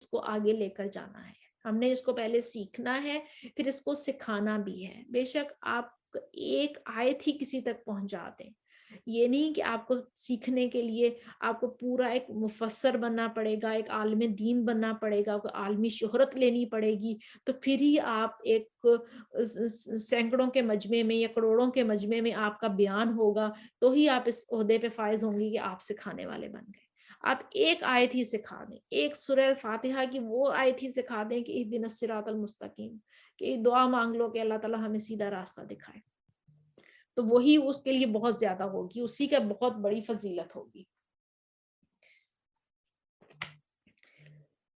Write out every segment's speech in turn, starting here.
اس کو آگے لے کر جانا ہے، ہم نے اس کو پہلے سیکھنا ہے، پھر اس کو سکھانا بھی ہے۔ بے شک آپ ایک آیت ہی کسی تک پہنچا دیں، یہ نہیں کہ آپ کو سیکھنے کے لیے آپ کو پورا ایک مفسر بننا پڑے گا، ایک عالم دین بننا پڑے گا، کوئی عالمی شہرت لینی پڑے گی، تو پھر ہی آپ ایک سینکڑوں کے مجمع میں یا کروڑوں کے مجمع میں آپ کا بیان ہوگا، تو ہی آپ اس عہدے پہ فائز ہوں گی کہ آپ سکھانے والے بن گئے۔ آپ ایک آیت ہی سکھا دیں، ایک سورہ الفاتحہ کی وہ آیت ہی سکھا دیں کہ اہدنا الصراط المستقیم، کہ دعا مانگ لو کہ اللہ تعالیٰ ہمیں سیدھا راستہ دکھائے، تو وہی اس کے لیے بہت زیادہ ہوگی، اسی کا بہت بڑی فضیلت ہوگی۔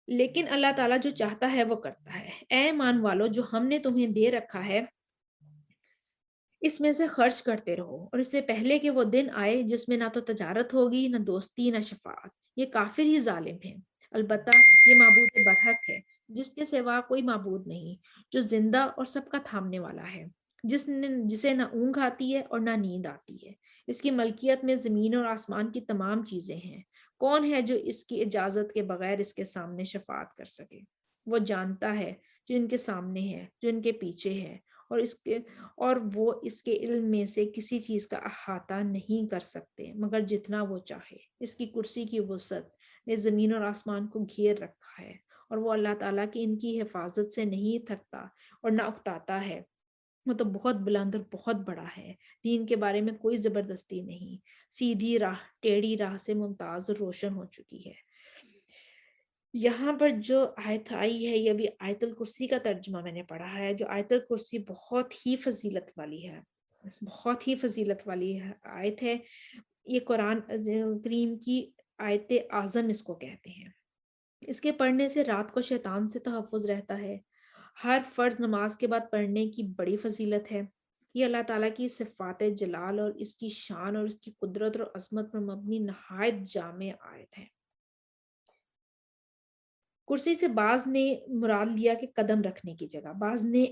لیکن اللہ تعالیٰ جو چاہتا ہے وہ کرتا ہے۔ اے ایمان والو، جو ہم نے تمہیں دے رکھا ہے اس میں سے خرچ کرتے رہو، اور اس سے پہلے کہ وہ دن آئے جس میں نہ تو تجارت ہوگی، نہ دوستی، نہ شفاعت، یہ کافر ہی ظالم ہیں۔ البتہ یہ معبود برحق ہے جس کے سوا کوئی معبود نہیں، جو زندہ اور سب کا تھامنے والا ہے، جسے نہ اونگ آتی ہے اور نہ نیند آتی ہے۔ اس کی ملکیت میں زمین اور آسمان کی تمام چیزیں ہیں۔ کون ہے جو اس کی اجازت کے بغیر اس کے سامنے شفاعت کر سکے؟ وہ جانتا ہے جو ان کے سامنے ہے، جو ان کے پیچھے ہے، اور وہ اس کے علم میں سے کسی چیز کا احاطہ نہیں کر سکتے مگر جتنا وہ چاہے۔ اس کی کرسی کی وسعت نے زمین اور آسمان کو گھیر رکھا ہے، اور وہ اللہ تعالیٰ کی ان کی حفاظت سے نہیں تھکتا اور نہ اکتاتا ہے۔ وہ تو بہت بلند اور بہت بڑا ہے، دین کے بارے میں کوئی زبردستی نہیں، سیدھی راہ ٹیڑھی راہ سے ممتاز اور روشن ہو چکی ہے۔ یہاں پر جو آیت آئی ہے یہ بھی آیت الکرسی کا ترجمہ میں نے پڑھا ہے، جو آیت الکرسی بہت ہی فضیلت والی ہے، بہت ہی فضیلت والی آیت ہے۔ یہ قرآن کریم کی آیت اعظم اس کو کہتے ہیں۔ اس کے پڑھنے سے رات کو شیطان سے تحفظ رہتا ہے۔ ہر فرض نماز کے بعد پڑھنے کی بڑی فضیلت ہے۔ یہ اللہ تعالیٰ کی صفات جلال اور اس کی شان اور اس کی قدرت اور عظمت پر مبنی نہایت جامع آیت ہے۔ کرسی سے بعض نے مراد لیا کہ قدم رکھنے کی جگہ، بعض نے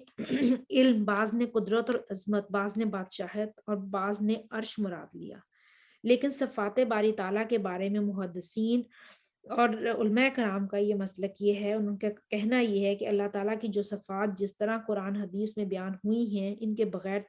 علم، بعض نے قدرت اور عظمت، بعض نے بادشاہت اور بعض نے عرش مراد لیا۔ لیکن صفات باری تعالیٰ کے بارے میں محدثین اور علماء کرام کا یہ مسلک یہ ہے، ان کا کہنا یہ ہے کہ اللہ تعالیٰ کی جو صفات جس طرح قرآن حدیث میں بیان ہوئی ہیں، ان کی بغیر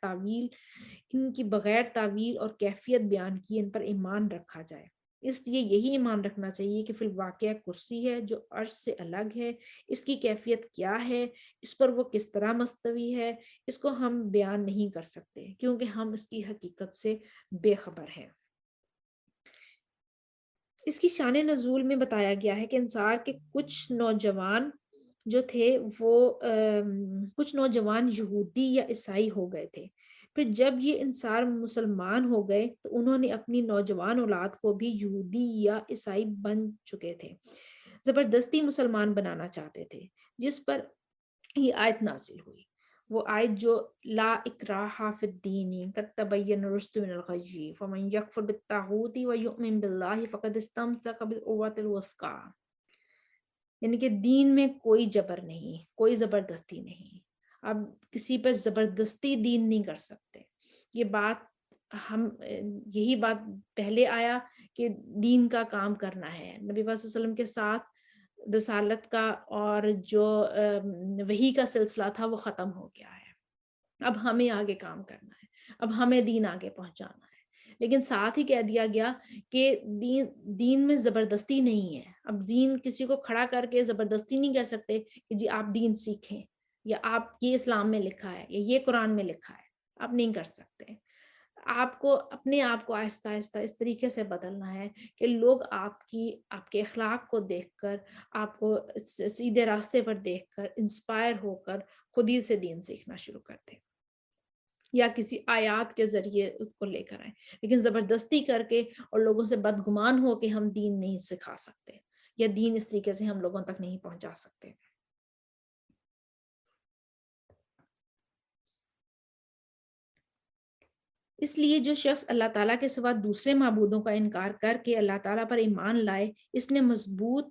تعویل اور کیفیت بیان کی ان پر ایمان رکھا جائے۔ اس لیے یہی ایمان رکھنا چاہیے کہ فی الواقع کرسی ہے جو عرش سے الگ ہے، اس کی کیفیت کیا ہے، اس پر وہ کس طرح مستوی ہے، اس کو ہم بیان نہیں کر سکتے کیونکہ ہم اس کی حقیقت سے بے خبر ہیں۔ اس کی شان نزول میں بتایا گیا ہے کہ انصار کے کچھ نوجوان جو تھے وہ کچھ نوجوان یہودی یا عیسائی ہو گئے تھے، پھر جب یہ انصار مسلمان ہو گئے تو انہوں نے اپنی نوجوان اولاد کو بھی یہودی یا عیسائی بن چکے تھے، زبردستی مسلمان بنانا چاہتے تھے، جس پر یہ آیت نازل ہوئی۔ وہ آیت جو لا اکراہ فی الدین قد تبین الرشد من الغی فمن یکفر بالطاغوت ویؤمن باللہ فقد استمسک بالعروۃ الوثقی، یعنی کہ دین میں کوئی جبر نہیں، کوئی زبردستی نہیں، اب کسی پر زبردستی دین نہیں کر سکتے۔ یہ بات یہی بات پہلے آیا کہ دین کا کام کرنا ہے، نبی پاک صلی اللہ علیہ وسلم کے ساتھ رسالت کا اور جو وحی کا سلسلہ تھا وہ ختم ہو گیا ہے، اب ہمیں آگے کام کرنا ہے، اب ہمیں دین آگے پہنچانا ہے۔ لیکن ساتھ ہی کہہ دیا گیا کہ دین میں زبردستی نہیں ہے، اب دین کسی کو کھڑا کر کے زبردستی نہیں کہہ سکتے کہ جی آپ دین سیکھیں، یا آپ یہ اسلام میں لکھا ہے یا یہ قرآن میں لکھا ہے، آپ نہیں کر سکتے۔ آپ کو اپنے آپ کو آہستہ آہستہ اس طریقے سے بدلنا ہے کہ لوگ آپ کے اخلاق کو دیکھ کر، آپ کو سیدھے راستے پر دیکھ کر انسپائر ہو کر خود ہی سے دین سیکھنا شروع کر دیں، یا کسی آیات کے ذریعے اس کو لے کر آئیں۔ لیکن زبردستی کر کے اور لوگوں سے بدگمان ہو کہ ہم دین نہیں سکھا سکتے یا دین اس طریقے سے ہم لوگوں تک نہیں پہنچا سکتے۔ اس لیے جو شخص اللہ تعالیٰ کے سوا دوسرے معبودوں کا انکار کر کے اللہ تعالیٰ پر ایمان لائے، اس نے مضبوط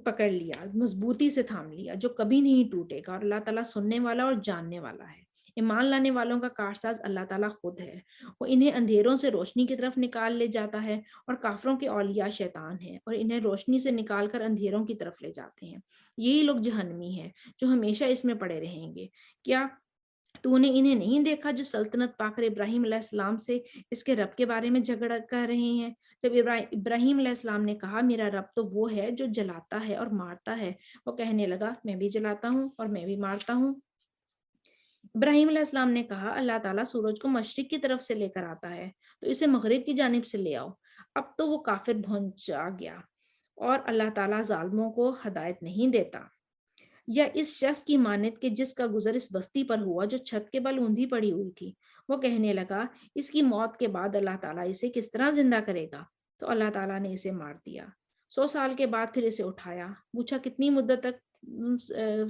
پکڑ لیا، مضبوطی سے تھام لیا، جو کبھی نہیں ٹوٹے گا، اور اللہ تعالیٰ سننے والا اور جاننے والا ہے۔ ایمان لانے والوں کا کارساز اللہ تعالیٰ خود ہے، وہ انہیں اندھیروں سے روشنی کی طرف نکال لے جاتا ہے، اور کافروں کے اولیاء شیطان ہیں، اور انہیں روشنی سے نکال کر اندھیروں کی طرف لے جاتے ہیں۔ یہی لوگ جہنمی ہیں جو ہمیشہ اس میں پڑے رہیں گے۔ کیا تو نے انہیں نہیں دیکھا جو سلطنت پا کر ابراہیم علیہ السلام سے اس کے رب کے بارے میں جھگڑا کر رہے ہیں؟ جب ابراہیم علیہ السلام نے کہا میرا رب تو وہ ہے جو جلاتا ہے اور مارتا ہے، وہ کہنے لگا میں بھی جلاتا ہوں اور میں بھی مارتا ہوں۔ ابراہیم علیہ السلام نے کہا اللہ تعالیٰ سورج کو مشرق کی طرف سے لے کر آتا ہے تو اسے مغرب کی جانب سے لے آؤ۔ اب تو وہ کافر بھونچا گیا، اور اللہ تعالیٰ ظالموں کو ہدایت نہیں دیتا۔ یا اس شخص کی مانند کہ جس کا گزر اس بستی پر ہوا جو چھت کے بل اوندھی پڑی ہوئی تھی، وہ کہنے لگا اس کی موت کے بعد اللہ تعالیٰ اسے کس طرح زندہ کرے گا؟ تو اللہ تعالیٰ نے اسے مار دیا۔ 100 سال کے بعد پھر اسے اٹھایا، پوچھا کتنی مدت تک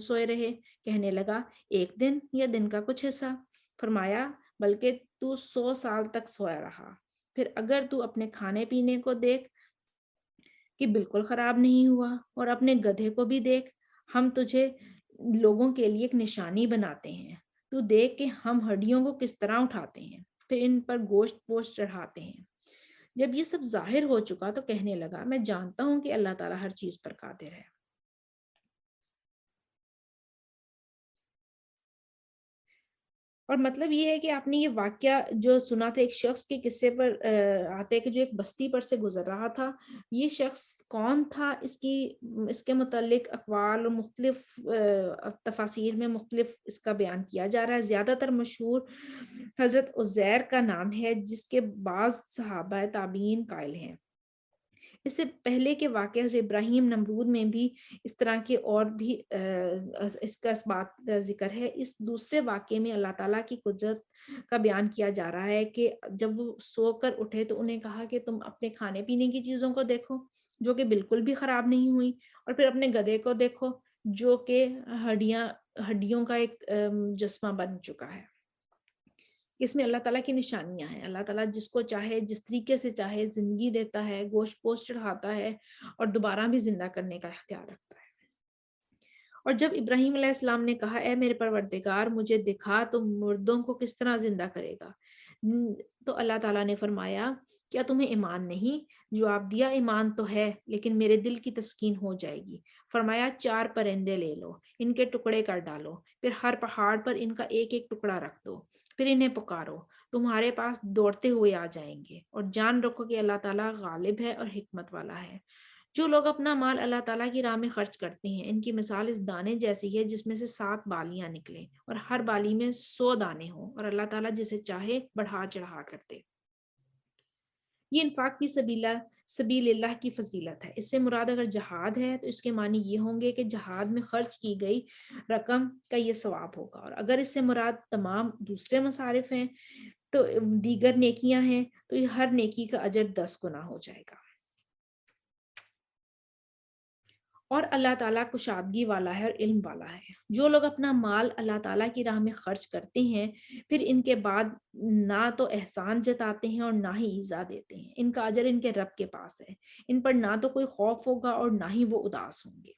سوئے رہے؟ کہنے لگا ایک دن یا دن کا کچھ حصہ۔ فرمایا بلکہ تو 100 سال تک سویا رہا۔ پھر اگر تو اپنے کھانے پینے کو دیکھ کہ بالکل خراب نہیں ہوا، اور اپنے گدھے کو بھی دیکھ، ہم تجھے لوگوں کے لیے ایک نشانی بناتے ہیں۔ تو دیکھ کہ ہم ہڈیوں کو کس طرح اٹھاتے ہیں، پھر ان پر گوشت پوشت چڑھاتے ہیں۔ جب یہ سب ظاہر ہو چکا تو کہنے لگا میں جانتا ہوں کہ اللہ تعالیٰ ہر چیز پر قادر ہے۔ اور مطلب یہ ہے کہ آپ نے یہ واقعہ جو سنا تھا ایک شخص کے قصے پر آتے کہ جو ایک بستی پر سے گزر رہا تھا، یہ شخص کون تھا؟ اس کے متعلق اقوال اور مختلف تفاسیر میں مختلف اس کا بیان کیا جا رہا ہے۔ زیادہ تر مشہور حضرت عزیر کا نام ہے، جس کے بعض صحابہ تابعین قائل ہیں۔ اس سے پہلے کے واقعہ ابراہیم نمرود میں بھی اس طرح کے اور بھی اس کا اس بات کا ذکر ہے۔ اس دوسرے واقعے میں اللہ تعالیٰ کی قدرت کا بیان کیا جا رہا ہے کہ جب وہ سو کر اٹھے تو انہیں کہا کہ تم اپنے کھانے پینے کی چیزوں کو دیکھو جو کہ بالکل بھی خراب نہیں ہوئی، اور پھر اپنے گدھے کو دیکھو جو کہ ہڈیوں کا ایک جسمہ بن چکا ہے۔ اس میں اللہ تعالیٰ کی نشانیاں ہیں۔ اللہ تعالیٰ جس کو چاہے جس طریقے سے چاہے زندگی دیتا ہے، گوشت پوشت چڑھاتا ہے، اور دوبارہ بھی زندہ کرنے کا اختیار رکھتا ہے۔ اور جب ابراہیم علیہ السلام نے کہا اے میرے پروردگار مجھے دکھا تو مردوں کو کس طرح زندہ کرے گا، تو اللہ تعالیٰ نے فرمایا کیا تمہیں ایمان نہیں؟ جواب دیا ایمان تو ہے لیکن میرے دل کی تسکین ہو جائے گی۔ فرمایا 4 پرندے لے لو، ان کے ٹکڑے کر ڈالو، پھر ہر پہاڑ پر ان کا ایک ایک ٹکڑا رکھ دو، پھر انہیں پکارو، تمہارے پاس دوڑتے ہوئے آ جائیں گے، اور جان رکھو کہ اللہ تعالیٰ غالب ہے اور حکمت والا ہے۔ جو لوگ اپنا مال اللہ تعالیٰ کی راہ میں خرچ کرتے ہیں ان کی مثال اس دانے جیسی ہے جس میں سے 7 بالیاں نکلیں اور ہر بالی میں 100 دانے ہوں، اور اللہ تعالیٰ جسے چاہے بڑھا چڑھا کر دے۔ یہ انفاق فی سبیل اللہ کی فضیلت ہے۔ اس سے مراد اگر جہاد ہے تو اس کے معنی یہ ہوں گے کہ جہاد میں خرچ کی گئی رقم کا یہ ثواب ہوگا، اور اگر اس سے مراد تمام دوسرے مصارف ہیں تو دیگر نیکیاں ہیں تو یہ ہر نیکی کا اجر 10 گنا ہو جائے گا۔ اور اللہ تعالیٰ کشادگی والا ہے اور علم والا ہے۔ جو لوگ اپنا مال اللہ تعالیٰ کی راہ میں خرچ کرتے ہیں پھر ان کے بعد نہ تو احسان جتاتے ہیں اور نہ ہی ایذا دیتے ہیں، ان کا اجر ان کے رب کے پاس ہے، ان پر نہ تو کوئی خوف ہوگا اور نہ ہی وہ اداس ہوں گے۔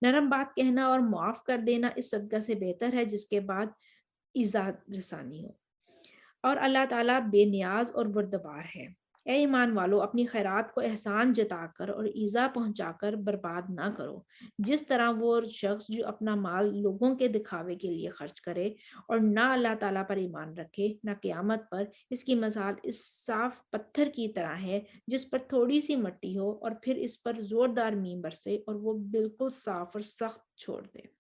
نرم بات کہنا اور معاف کر دینا اس صدقہ سے بہتر ہے جس کے بعد ایذا رسانی ہو، اور اللہ تعالیٰ بے نیاز اور بردبار ہے۔ اے ایمان والو اپنی خیرات کو احسان جتا کر اور ایذا پہنچا کر برباد نہ کرو، جس طرح وہ شخص جو اپنا مال لوگوں کے دکھاوے کے لیے خرچ کرے اور نہ اللہ تعالیٰ پر ایمان رکھے نہ قیامت پر، اس کی مثال اس صاف پتھر کی طرح ہے جس پر تھوڑی سی مٹی ہو اور پھر اس پر زوردار میم برسے اور وہ بالکل صاف اور سخت چھوڑ دے۔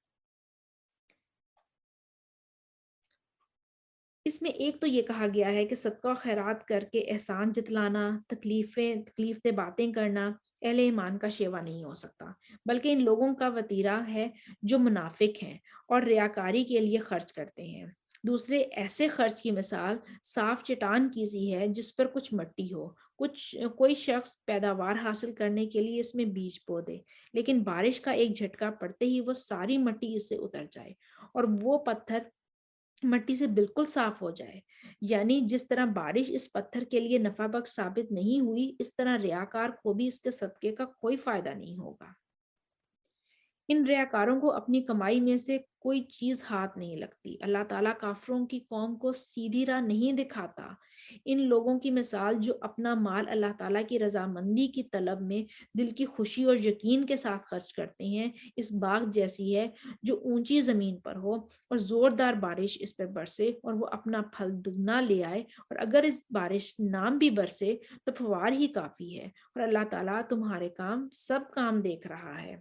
اس میں ایک تو یہ کہا گیا ہے کہ صدقہ و خیرات کر کے احسان جتلانا، تکلیف دہ باتیں کرنا اہل ایمان کا شیوا نہیں ہو سکتا، بلکہ ان لوگوں کا وتیرہ ہے جو منافق ہیں اور ریاکاری کے لیے خرچ کرتے ہیں۔ دوسرے ایسے خرچ کی مثال صاف چٹان کی سی ہے جس پر کچھ مٹی ہو، کوئی شخص پیداوار حاصل کرنے کے لیے اس میں بیج بو دے، لیکن بارش کا ایک جھٹکا پڑتے ہی وہ ساری مٹی اس سے اتر جائے اور وہ پتھر مٹی سے بالکل صاف ہو جائے۔ یعنی جس طرح بارش اس پتھر کے لیے نفع بخش ثابت نہیں ہوئی، اس طرح ریاکار کو بھی اس کے صدقے کا کوئی فائدہ نہیں ہوگا۔ ان ریاکاروں کو اپنی کمائی میں سے کوئی چیز ہاتھ نہیں لگتی۔ اللہ تعالیٰ کافروں کی قوم کو سیدھی راہ نہیں دکھاتا۔ ان لوگوں کی مثال جو اپنا مال اللہ تعالیٰ کی رضامندی کی طلب میں دل کی خوشی اور یقین کے ساتھ خرچ کرتے ہیں، اس باغ جیسی ہے جو اونچی زمین پر ہو اور زوردار بارش اس پر برسے اور وہ اپنا پھل دگنا لے آئے، اور اگر اس بارش نام بھی برسے تو فوار ہی کافی ہے، اور اللہ تعالیٰ تمہارے سب کام دیکھ رہا ہے۔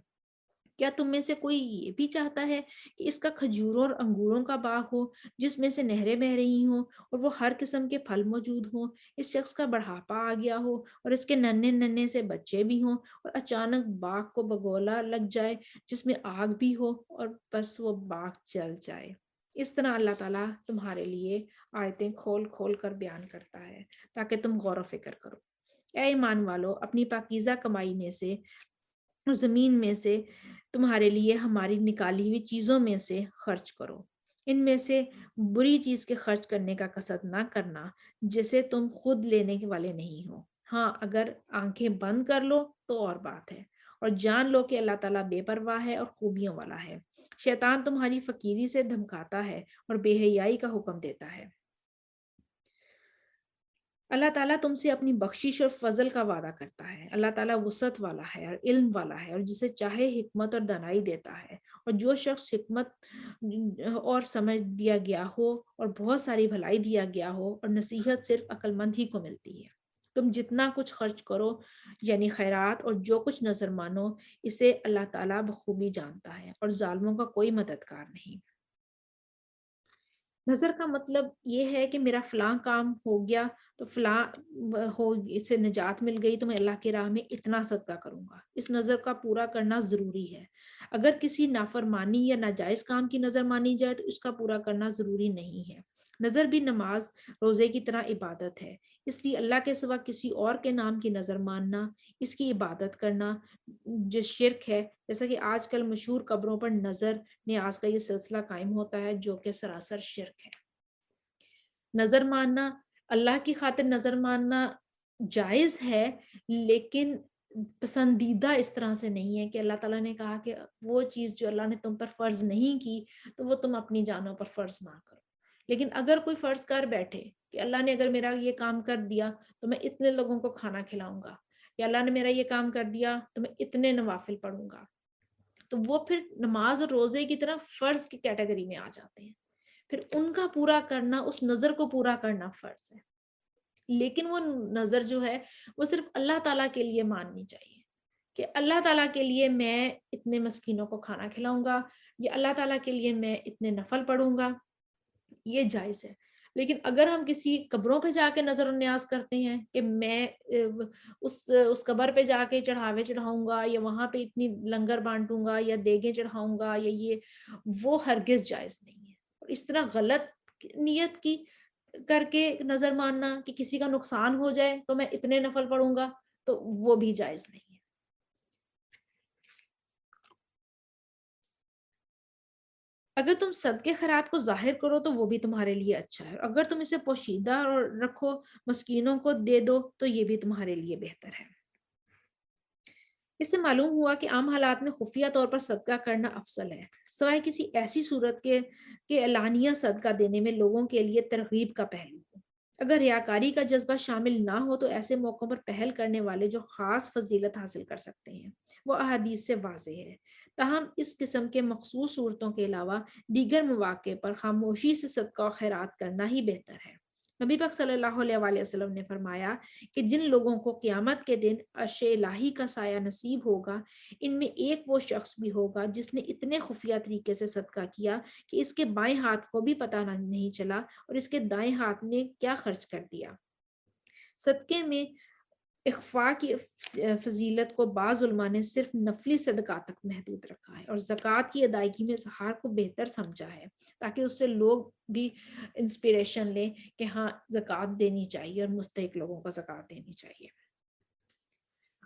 کیا تم میں سے کوئی یہ بھی چاہتا ہے کہ اس کا کھجوروں اور انگوروں کا باغ ہو جس میں سے نہریں بہ رہی ہوں اور وہ ہر قسم کے پھل موجود ہوں، اس شخص کا بڑھاپا آ گیا ہو اور اس کے ننھے ننھے سے بچے بھی ہوں، اور اچانک باغ کو بگولا لگ جائے جس میں آگ بھی ہو اور بس وہ باغ جل جائے؟ اس طرح اللہ تعالیٰ تمہارے لیے آیتیں کھول کھول کر بیان کرتا ہے تاکہ تم غور و فکر کرو۔ اے ایمان والو، اپنی پاکیزہ کمائی میں سے اور زمین میں سے تمہارے لیے ہماری نکالی ہوئی چیزوں میں سے خرچ کرو۔ ان میں سے بری چیز کے خرچ کرنے کا قصد نہ کرنا جسے تم خود لینے والے نہیں ہو۔ ہاں، اگر آنکھیں بند کر لو تو اور بات ہے، اور جان لو کہ اللہ تعالیٰ بے پرواہ ہے اور خوبیوں والا ہے۔ شیطان تمہاری فقیری سے دھمکاتا ہے اور بے حیائی کا حکم دیتا ہے۔ اللہ تعالیٰ تم سے اپنی بخشش اور فضل کا وعدہ کرتا ہے۔ اللہ تعالیٰ وسعت والا ہے اور علم والا ہے، اور جسے چاہے حکمت اور دانائی دیتا ہے، اور جو شخص حکمت اور سمجھ دیا گیا ہو اور بہت ساری بھلائی دیا گیا ہو، اور نصیحت صرف عقل مند ہی کو ملتی ہے۔ تم جتنا کچھ خرچ کرو، یعنی خیرات اور جو کچھ نظر مانو، اسے اللہ تعالیٰ بخوبی جانتا ہے، اور ظالموں کا کوئی مددگار نہیں۔ نظر کا مطلب یہ ہے کہ میرا فلاں کام ہو گیا تو فلاں ہو، اس سے نجات مل گئی تو میں اللہ کی راہ میں اتنا صدقہ کروں گا۔ اس نظر کا پورا کرنا ضروری ہے۔ اگر کسی نافرمانی یا ناجائز کام کی نظر مانی جائے تو اس کا پورا کرنا ضروری نہیں ہے۔ نظر بھی نماز روزے کی طرح عبادت ہے، اس لیے اللہ کے سوا کسی اور کے نام کی نظر ماننا، اس کی عبادت کرنا جو شرک ہے، جیسا کہ آج کل مشہور قبروں پر نظر نیاز کا یہ سلسلہ قائم ہوتا ہے، جو کہ سراسر شرک ہے۔ نظر ماننا، اللہ کی خاطر نظر ماننا جائز ہے، لیکن پسندیدہ اس طرح سے نہیں ہے کہ اللہ تعالیٰ نے کہا کہ وہ چیز جو اللہ نے تم پر فرض نہیں کی تو وہ تم اپنی جانوں پر فرض نہ کرو۔ لیکن اگر کوئی فرض کر بیٹھے کہ اللہ نے اگر میرا یہ کام کر دیا تو میں اتنے لوگوں کو کھانا کھلاؤں گا، یا اللہ نے میرا یہ کام کر دیا تو میں اتنے نوافل پڑھوں گا، تو وہ پھر نماز اور روزے کی طرح فرض کی کیٹیگری میں آ جاتے ہیں۔ پھر ان کا پورا کرنا، اس نظر کو پورا کرنا فرض ہے، لیکن وہ نظر جو ہے وہ صرف اللہ تعالیٰ کے لیے ماننی چاہیے کہ اللہ تعالیٰ کے لیے میں اتنے مسکینوں کو کھانا کھلاؤں گا، یا اللہ تعالیٰ کے لیے میں اتنے نفل پڑھوں گا، یہ جائز ہے۔ لیکن اگر ہم کسی قبروں پہ جا کے نظر و نیاز کرتے ہیں کہ میں اس قبر پہ جا کے چڑھاوے چڑھاؤں گا، یا وہاں پہ اتنی لنگر بانٹوں گا یا دیگیں چڑھاؤں گا، یا وہ ہرگز جائز نہیں ہے۔ اور اس طرح غلط نیت کی کر کے نظر ماننا کہ کسی کا نقصان ہو جائے تو میں اتنے نفل پڑھوں گا، تو وہ بھی جائز نہیں ہے۔ اگر تم صدقے خیرات کو ظاہر کرو تو وہ بھی تمہارے لیے اچھا ہے، اگر تم اسے پوشیدہ اور رکھو، مسکینوں کو دے دو تو یہ بھی تمہارے لیے بہتر ہے۔ اس سے معلوم ہوا کہ عام حالات میں خفیہ طور پر صدقہ کرنا افضل ہے، سوائے کسی ایسی صورت کے کہ اعلانیہ صدقہ دینے میں لوگوں کے لیے ترغیب کا پہلو ہو۔ اگر ریاکاری کا جذبہ شامل نہ ہو تو ایسے موقعوں پر پہل کرنے والے جو خاص فضیلت حاصل کر سکتے ہیں، وہ احادیث سے واضح ہے۔ تاہم اس قسم کے مخصوص صورتوں کے علاوہ دیگر مواقع پر خاموشی سے صدقہ و خیرات کرنا ہی بہتر ہے۔ نبی پاک صلی اللہ علیہ وآلہ وسلم نے فرمایا کہ جن لوگوں کو قیامت کے دن عرش الہی کا سایہ نصیب ہوگا، ان میں ایک وہ شخص بھی ہوگا جس نے اتنے خفیہ طریقے سے صدقہ کیا کہ اس کے بائیں ہاتھ کو بھی پتہ نہیں چلا اور اس کے دائیں ہاتھ نے کیا خرچ کر دیا۔ صدقے میں اخفاء کی فضیلت کو بعض علماء نے صرف نفلی صدقات تک محدود رکھا ہے، اور زکوٰۃ کی ادائیگی میں اظہار کو بہتر سمجھا ہے تاکہ اس سے لوگ بھی انسپریشن لیں کہ ہاں زکوٰۃ دینی چاہیے اور مستحق لوگوں کو زکوٰۃ دینی چاہیے۔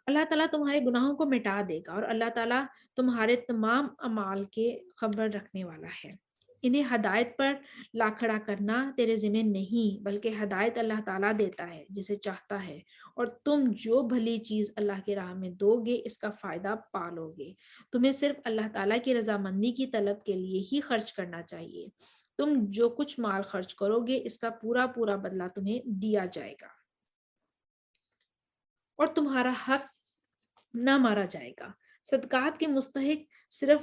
اللہ تعالیٰ تمہارے گناہوں کو مٹا دے گا، اور اللہ تعالیٰ تمہارے تمام اعمال کے خبر رکھنے والا ہے۔ انہیں ہدایت پر لا کھڑا کرنا تیرے ذمہ نہیں، بلکہ ہدایت اللہ تعالیٰ دیتا ہے جسے چاہتا ہے، اور تم جو بھلی چیز اللہ کی راہ میں دو گے اس کا فائدہ پالو گے۔ تمہیں صرف اللہ تعالیٰ کی رضامندی کی طلب کے لیے ہی خرچ کرنا چاہیے۔ تم جو کچھ مال خرچ کرو گے اس کا پورا پورا بدلہ تمہیں دیا جائے گا، اور تمہارا حق نہ مارا جائے گا۔ صدقات کے مستحق صرف